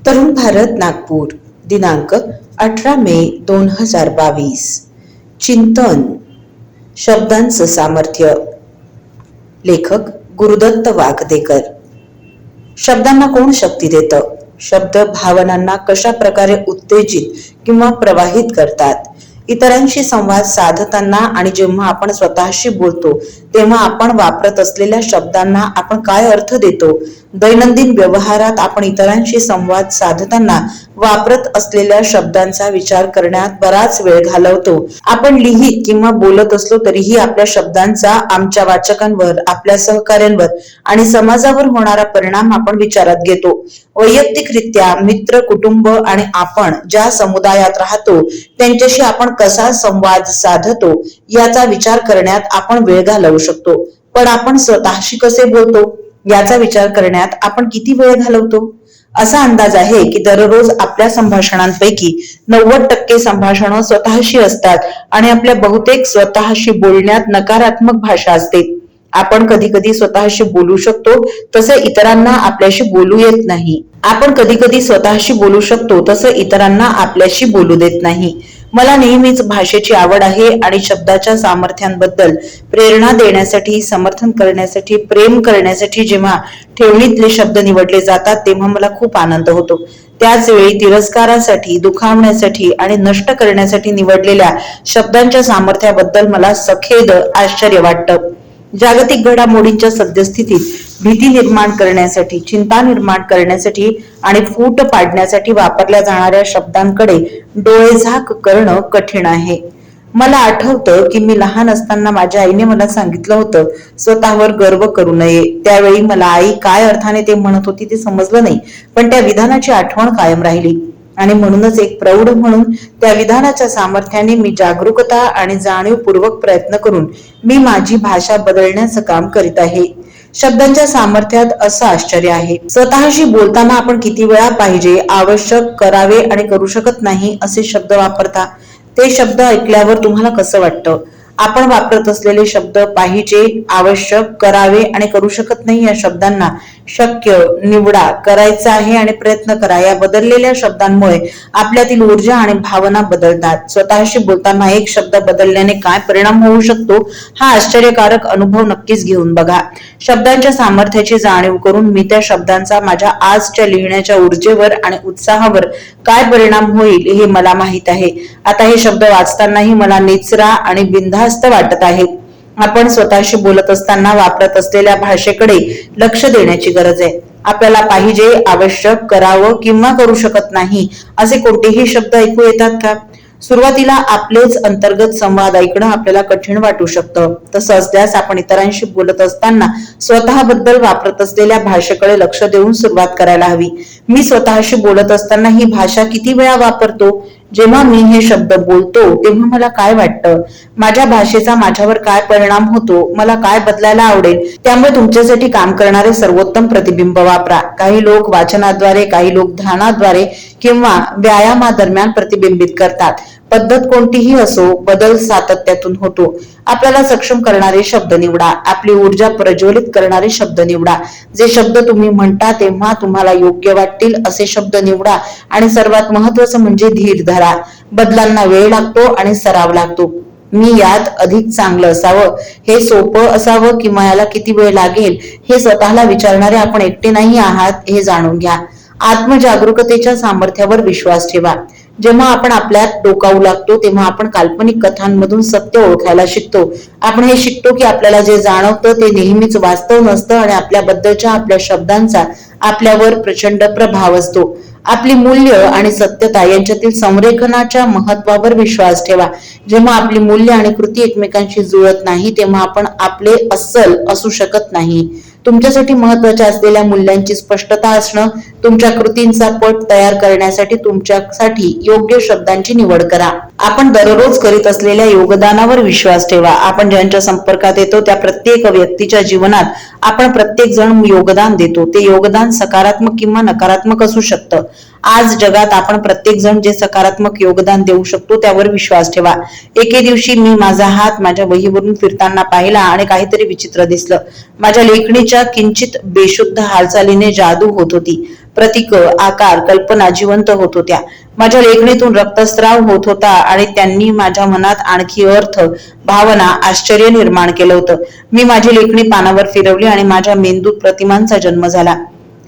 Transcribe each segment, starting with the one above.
तरुण भारत नागपूर दिनांक 18 मे 2022. चिंतन. शब्दांचं सामर्थ्य. लेखक गुरुदत्त वागदेकर. शब्दांना कोण शक्ती देतं? शब्द भावनांना कशा प्रकारे उत्तेजित किंवा प्रवाहित करतात? इतरांशी संवाद साधताना आणि जेव्हा आपण स्वतःशी बोलतो तेव्हा आपण वापरत असलेल्या शब्दांना आपण काय अर्थ देतो? दैनंदिन व्यवहारात आपण इतरांशी संवाद साधताना वापरत असलेल्या शब्दांचा विचार करण्यात बराच वेळ घालवतो. आपण लिहित किंवा बोलत असलो तरीही आपल्या शब्दांचा आमच्या वाचकांवर, आपल्या सहकाऱ्यांवर आणि समाजावर होणारा परिणाम आपण विचारात घेतो. वैयक्तिकरित्या मित्र, कुटुंब आणि आपण ज्या समुदायात राहतो त्यांच्याशी आपण कसा संवाद साधतो याचा विचार करण्यात आपण वेळ घालवू शकतो. पण आपण स्वतःशी कसे बोलतो याचा विचार करण्यात आपण किती वेळ घालवतो? असा अंदाज आहे की दररोज आपल्या संभाषणांपैकी 90% संभाषणं स्वतःशी असतात आणि आपल्या बहुतेक स्वतःशी बोलण्यात नकारात्मक भाषा असते. आपण कधी कधी स्वतःशी बोलू शकतो तसे इतरांना आपल्याशी बोलू येत नाही. आपण कधी कधी स्वतःशी बोलू शकतो तसं इतरांना आपल्याशी बोलू देत नाही. मला नेहमीच भाषेची आवड आहे आणि शब्दाच्या सामर्थ्यांबद्दल प्रेरणा देण्यासाठी, समर्थन करण्यासाठी, प्रेम करण्यासाठी जेव्हा ठेवणीतले शब्द निवडले जातात तेव्हा मला खूप आनंद होतो. त्याच वेळी तिरस्कारासाठी, दुखावण्यासाठी आणि नष्ट करण्यासाठी निवडलेल्या शब्दांच्या सामर्थ्याबद्दल मला सखेद आश्चर्य वाटतं. जागतिक घडामोडींच्या सद्यस्थितीत भीती निर्माण करण्यासाठी, चिंता निर्माण करण्यासाठी आणि फूट पाडण्यासाठी वापरल्या जाणाऱ्या शब्दांकडे डोळेझाक करणं कठीण आहे. मला आठवतं की मी लहान असताना माझ्या आईने मला सांगितलं होतं स्वतःवर गर्व करू नये. त्यावेळी मला आई काय अर्थाने ते म्हणत होती ते समजलं नाही, पण त्या विधानाची आठवण कायम राहिली आणि म्हणूनच एक प्रौढ म्हणून त्या विधानाच्या सामर्थ्याने मी जागरूकता आणि जाणीवपूर्वक प्रयत्न करून मी माझी भाषा बदलण्याचं काम करीत आहे. शब्दांच्या सामर्थ्यात असं आश्चर्य आहे. स्वतःशी बोलताना आपण किती वेळा पाहिजे, आवश्यक, करावे आणि करू शकत नाही असे शब्द वापरता? ते शब्द ऐकल्यावर तुम्हाला कसं वाटतं? आपण वापरत असलेले शब्द पाहिजे, आवश्यक, करावे आणि करू शकत नाही या शब्दांना शक्य, निवडा, करायचं आहे आणि प्रयत्न करा या बदललेल्या शब्दांमुळे आपल्यातील ऊर्जा आणि भावना बदलतात. स्वतःशी बोलताना एक शब्द बदलल्याने काय परिणाम होऊ शकतो हा आश्चर्यकारक अनुभव नक्कीच घेऊन बघा. शब्दांच्या सामर्थ्याची जाणीव करून मी त्या शब्दांचा माझ्या आजच्या लिहिण्याच्या ऊर्जेवर आणि उत्साहावर काय परिणाम होईल हे मला माहित आहे. आता हे शब्द वाचतानाही मला निचरा आणि बिनधास्त वाटत आहे. आपण स्वतःशी बोलत असताना वापरत असलेल्या भाषेकडे लक्ष देण्याची गरज आहे. आपल्याला पाहिजे, आवश्यक, करावं किंवा करू शकत नाही असे कोणतेही शब्द ऐकू येतात का? सुरुवातीला आपलेच अंतर्गत संवाद ऐकणं आपल्याला कठीण वाटू शकतं. तसं असल्यास आपण इतरांशी बोलत असताना स्वतःबद्दल वापरत असलेल्या भाषेकडे लक्ष देऊन सुरुवात करायला हवी. मी स्वतःशी बोलत असताना ही भाषा किती वेळा वापरतो? जेव्हा मी हे शब्द बोलतो तेव्हा मला काय वाटतं? माझ्या भाषेचा माझ्यावर काय परिणाम होतो? मला काय बदलायला आवडेल? त्यामुळे तुमच्यासाठी काम करणारे सर्वोत्तम प्रतिबिंब वापरा. काही लोक वाचनाद्वारे, काही लोक ध्यानाद्वारे किंवा व्यायामादरम्यान प्रतिबिंबित करतात. पद्धत कोणतीही असो, बदल सातत्यातून होतो. आपल्याला सक्षम करणारे शब्द निवडा. आपली ऊर्जा प्रज्वलित करणारे शब्द निवडा. जे शब्द तुम्ही म्हणता तेव्हा तुम्हाला योग्य वाटतील असे शब्द निवडा आणि सर्वात महत्वाचं म्हणजे धीर धरा. बदलांना वेळ लागतो आणि सराव लागतो. मी यात अधिक चांगलं असावं, हे सोपं असावं किंवा याला किती वेळ लागेल हे स्वतःला विचारणारे आपण एकटे नाही आहात हे जाणून घ्या. आत्मजागरूकतेच्या सामर्थ्यावर विश्वास ठेवा. जेव्हा आपण आपल्यात डोकावू लागतो तेव्हा आपण काल्पनिक कथांमधून सत्य ओळखायला शिकतो. आपण हे शिकतो की आपल्याला जे जाणवतं ते नेहमीच वास्तव नसतं आणि आपल्याबद्दलच्या आपल्या शब्दांचा आपल्यावर प्रचंड प्रभाव असतो. आपली मूल्य आणि सत्यता यांच्यातील संरेखनाच्या महत्वावर विश्वास ठेवा. जेव्हा आपली मूल्य आणि कृती एकमेकांशी जुळत नाही तेव्हा आपण आपले अस्सल असू शकत नाही. तुमच्यासाठी महत्वाच्या असलेल्या मूल्यांची स्पष्टता असणं, तुमच्या कृतींचा पट तयार करण्यासाठी तुमच्यासाठी योग्य शब्दांची निवड करा. आपण दररोज करीत असलेल्या योगदानावर विश्वास ठेवा. आपण ज्यांच्या संपर्कात येतो त्या प्रत्येक व्यक्तीच्या जीवनात आपण प्रत्येक जण योगदान देतो. ते योगदान सकारात्मक किंवा नकारात्मक असू शकतं. आज जगात आपण प्रत्येक जण जे सकारात्मक योगदान देऊ शकतो त्यावर विश्वास ठेवा. एके दिवशी मी माझा हात माझ्या वहीवरून फिरताना पाहिला आणि काहीतरी विचित्र दिसलं. माझ्या लेखणीच्या किंचित बेशुद्ध हालचालीने जादू होत होती. प्रतीक, आकार, कल्पना जिवंत होत होत्या. माझ्या लेखणीतून रक्तस्राव होत होता आणि त्यांनी माझ्या मनात आणखी अर्थ, भावना, आश्चर्य निर्माण केलं होतं. मी माझी लेखणी पानावर फिरवली आणि माझ्या मेंदूत प्रतिमांचा जन्म झाला.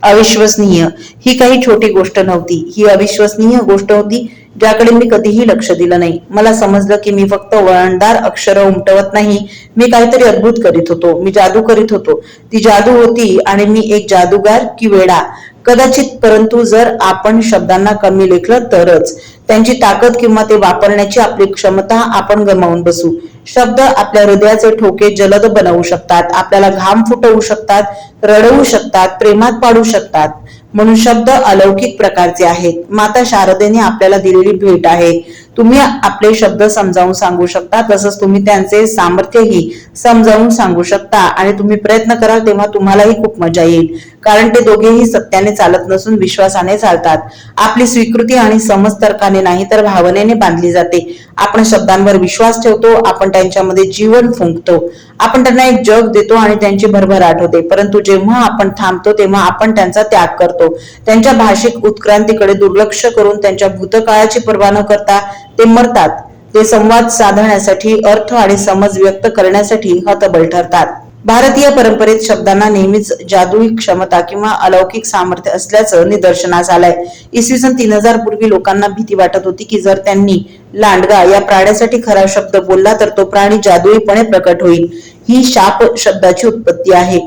अविश्वसनीय. ही काही छोटी गोष्ट नव्हती. ही अविश्वसनीय गोष्ट होती ज्याकडे मी कधीही लक्ष दिलं नाही. मला समजलं की मी फक्त वळणदार अक्षर उमटवत नाही, मी काहीतरी अद्भुत करीत होतो. मी जादू करीत होतो. ती जादू होती आणि मी एक जादूगार की वेडा कदाचित. परंतु जर आपण शब्दांना कमी लेखलं तरच त्यांची ताकद किंवा ते वापरण्याची आपली क्षमता आपण गमावून बसू. शब्द आपल्या हृदयाचे ठोके जलद बनवू शकतात, आपल्याला घाम फुटवू शकतात, रडवू शकतात, प्रेमात पाडू शकतात. म्हणून शब्द अलौकिक प्रकारचे आहेत. माता शारदेने आपल्याला दिलेली भेट आहे. तुम्ही आपले शब्द समजावून सांगू शकता, तसंच तुम्ही त्यांचे सामर्थ्यही समजावून सांगू शकता. आणि तुम्ही प्रयत्न कराल तेव्हा तुम्हालाही खूप मजा येईल, कारण ते दोघेही सत्याने चालत नसून विश्वासाने चालतात. आपली स्वीकृती आणि समज तर्काने नाही तर भावनेने बांधली जाते. आपण शब्दांवर विश्वास ठेवतो, आपण त्यांच्यामध्ये जीवन फुंकतो, आपण त्यांना एक जग देतो आणि त्यांची भरभराट होते. परंतु जेव्हा आपण थांबतो तेव्हा आपण त्यांचा त्याग करतो. त्यांच्या भाषिक उत्क्रांतीकडे दुर्लक्ष करून त्यांच्या भूतकाळाची पर्वा न करता ते मरतात. ते संवाद साधण्यासाठी, अर्थ आणि समज व्यक्त करण्यासाठी हतबल ठरतात. भारतीय परंपरेत शब्दांना नेहमीच जादुई क्षमता किंवा अलौकिक सामर्थ्य असल्याचं निदर्शनास आलंय. इसवी सन 3000 पूर्वी लोकांना भीती वाटत होती की जर त्यांनी लांडगा या प्राण्यासाठी खरा शब्द बोलला तर तो प्राणी जादुईपणे प्रकट होईल. ही शाप शब्दाची उत्पत्ती आहे.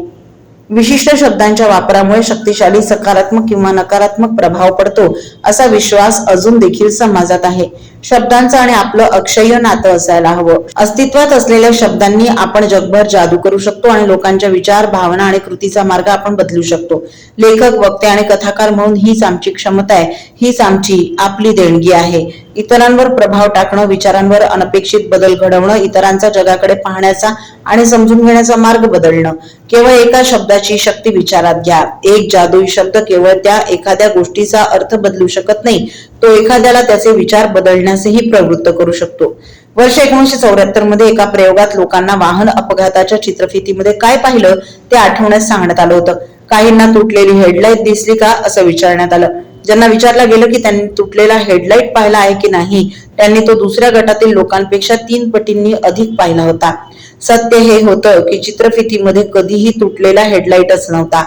विशिष्ट शब्दांच्या वापरामुळे शक्तिशाली सकारात्मक किंवा नकारात्मक प्रभाव पडतो असा विश्वास अजून देखील समाजात आहे. शब्दांचं आणि आपलं अक्षय्य नातं असायला हवं. अस्तित्वात असलेल्या शब्दांनी आपण जगभर जादू करू शकतो आणि लोकांच्या विचार, भावना आणि कृतीचा मार्ग आपण बदलू शकतो. लेखक, वक्ते आणि कथाकार म्हणून हीच आमची क्षमता आहे. हीच आमची आपली देणगी आहे. इतरांवर प्रभाव टाकणं, विचारांवर अनपेक्षित बदल घडवणं, इतरांचा जगाकडे पाहण्याचा आणि समजून घेण्याचा मार्ग बदलणं. केवळ एका शब्दाची शक्ती विचारात घ्या. एक जादुई शब्द केवळ त्या एखाद्या गोष्टीचा अर्थ बदलू शकत नाही, तो एखाद्याला त्याचे विचार बदलण्यासही प्रवृत्त करू शकतो. वर्ष 1974 मध्ये एका प्रयोगात लोकांना वाहन अपघाताच्या चित्रफितीमध्ये काय पाहिलं ते आठवण्यास सांगण्यात आलं होतं. काहींना तुटलेली हेडलाईट दिसली का असं विचारण्यात आलं. ज्यांना विचारलं गेलं की त्यांनी तुटलेला हेडलाईट पाहिला आहे की नाही, त्यांनी तो दुसऱ्या गटातील लोकांपेक्षा 3 पटींनी अधिक पाहिला होता. सत्य हे होतं की चित्रफितीमध्ये कधीही तुटलेला हेडलाईटच नव्हता.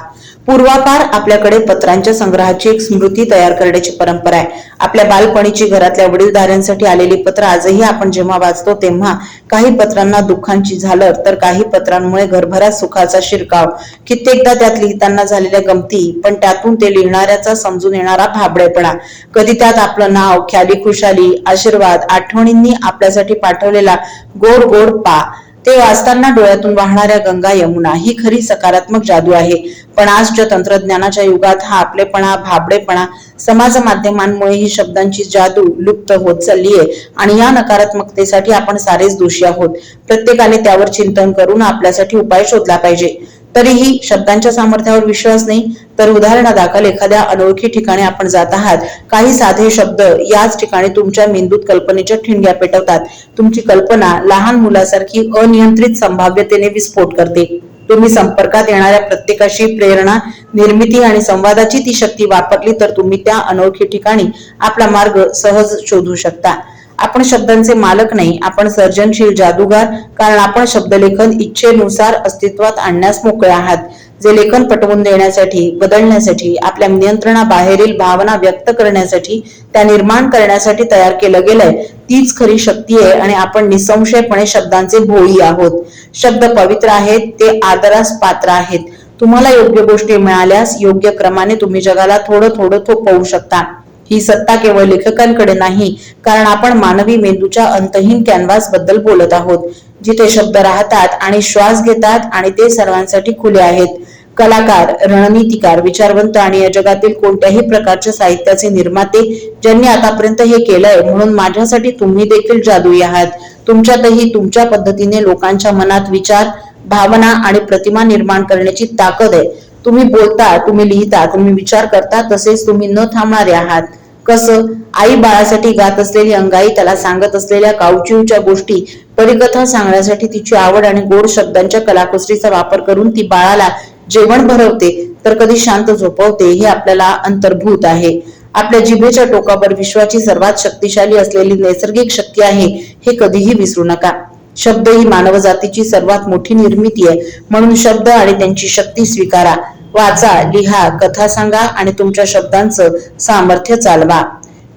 पूर्वापार आपल्याकडे पत्रांच्या संग्रहाची एक स्मृती तयार करण्याची परंपरा आहे. आपल्या बालपणीची घरातल्या वडीलधाऱ्यांसाठी आलेली पत्र आजही आपण जेव्हा वाचतो तेव्हा काही पत्रांना दुःखांची झालर तर काही पत्रांमुळे घरभरात सुखाचा शिरकाव. कित्येकदा त्यात लिहिताना झालेल्या गमती, पण त्यातून ते लिहिणाऱ्याचा समजून येणारा भाबडेपणा. कधी त्यात आपलं नाव, ख्याली खुशाली, आशीर्वाद, आठवणींनी आपल्यासाठी पाठवलेला गोड गोड पा. ते वाचताना डोळ्यातून वाहणाऱ्या गंगा यमुना. ही खरी सकारात्मक जादू आहे. पण आजच्या तंत्रज्ञानाच्या युगात हा आपलेपणा, भाबडेपणा, समाज माध्यमांमुळे ही शब्दांची जादू लुप्त होत चाललीये आणि या नकारात्मकतेसाठी आपण सारेच दोषी आहोत. प्रत्येकाने त्यावर चिंतन करून आपल्यासाठी उपाय शोधला पाहिजे. तरीही शब्दांच्या सामर्थ्यावर विश्वास नाही तर उदाहरणादाखल एखाद्या अनोळखी ठिकाणी आपण जात आहात. काही साधे शब्द याच ठिकाणी तुमच्या मेंदूत कल्पनेच्या ठिणग्या पेटवतात. तुमची कल्पना लहान मुलासारखी अनियंत्रित संभाव्यतेने विस्फोट करते. तुम्ही संपर्कात येणाऱ्या प्रत्येकाशी प्रेरणा, निर्मिती आणि संवादाची ती शक्ती वापरली तर तुम्ही त्या अनोळखी ठिकाणी आपला मार्ग सहज शोधू शकता. आपण शब्दांचे मालक नाही, आपण सर्जनशील जादूगार, कारण आपण शब्दलेखन इच्छेनुसार अस्तित्वात आणण्यास मोकळे आहात. जे लेखन पटवून देण्यासाठी, बदलण्यासाठी, आपल्या नियंत्रणाबाहेरील भावना व्यक्त करण्यासाठी, त्या निर्माण करण्यासाठी तयार केलं गेलंय तीच खरी शक्ती आहे आणि आपण निसंशयपणे शब्दांचे भोई आहोत. शब्द पवित्र आहेत, ते आदरास पात्र आहेत. तुम्हाला योग्य गोष्टी मिळाल्यास योग्य क्रमाने तुम्ही जगाला थोडं थोडं थोपवू शकता. ही सत्ता केवळ लेखकांकडे नाही, कारण आपण मानवी मेंदूच्या अंतहीन कॅनव्हास बद्दल बोलत आहोत, जिथे शब्द राहतात आणि श्वास घेतात आणि ते सर्वांसाठी खुले आहेत. कलाकार, रणनीतिकार, विचारवंत आणि या जगातील कोणत्याही प्रकारच्या साहित्याचे निर्माते ज्यांनी आतापर्यंत हे केलंय, म्हणून माझ्यासाठी तुम्ही देखील जादुई आहात. तुमच्यातही तुमच्या पद्धतीने लोकांच्या मनात विचार, भावना आणि प्रतिमा निर्माण करण्याची ताकद आहे. तुम्ही बोलता, तुम्ही लिहिता, तुम्ही विचार करता, तसेच तुम्ही न थांबणारे आहात. कसं? आई बाळासाठी गात असलेली अंगाई, त्याला सांगत असलेल्या कावचिवच्या गोष्टी, परीकथा सांगण्यासाठी तिची आवड आणि गोड शब्दांच्या कलाकुसरीचा वापर करून ती बाळाला जेवण भरवते तर कधी शांत झोपवते, हे आपल्याला अंतर्भूत आहे. आपल्या जिभेच्या टोकावर विश्वाची सर्वात शक्तिशाली असलेली नैसर्गिक शक्ती आहे, हे कधीही विसरू नका. शब्द ही मानवजातीची सर्वात मोठी निर्मिती आहे, म्हणून शब्द आणि त्यांची शक्ती स्वीकारा. वाचा, लिहा, कथा सांगा आणि तुमच्या शब्दांचं सामर्थ्य चालवा.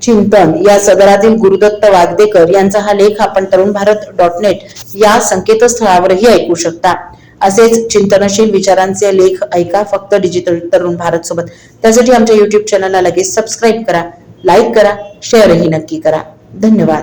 चिंतन या सदरातील गुरुदत्त वागदेकर यांचा हा लेख आपण तरुणभारत.net या संकेतस्थळावरही ऐकू शकता. असेच चिंतनशील विचारांचे लेख ऐका फक्त डिजिटल तरुण भारत सोबत. त्यासाठी आमच्या YouTube चॅनलला लगेच सबस्क्राईब करा, लाईक करा, शेअरही नक्की करा. धन्यवाद.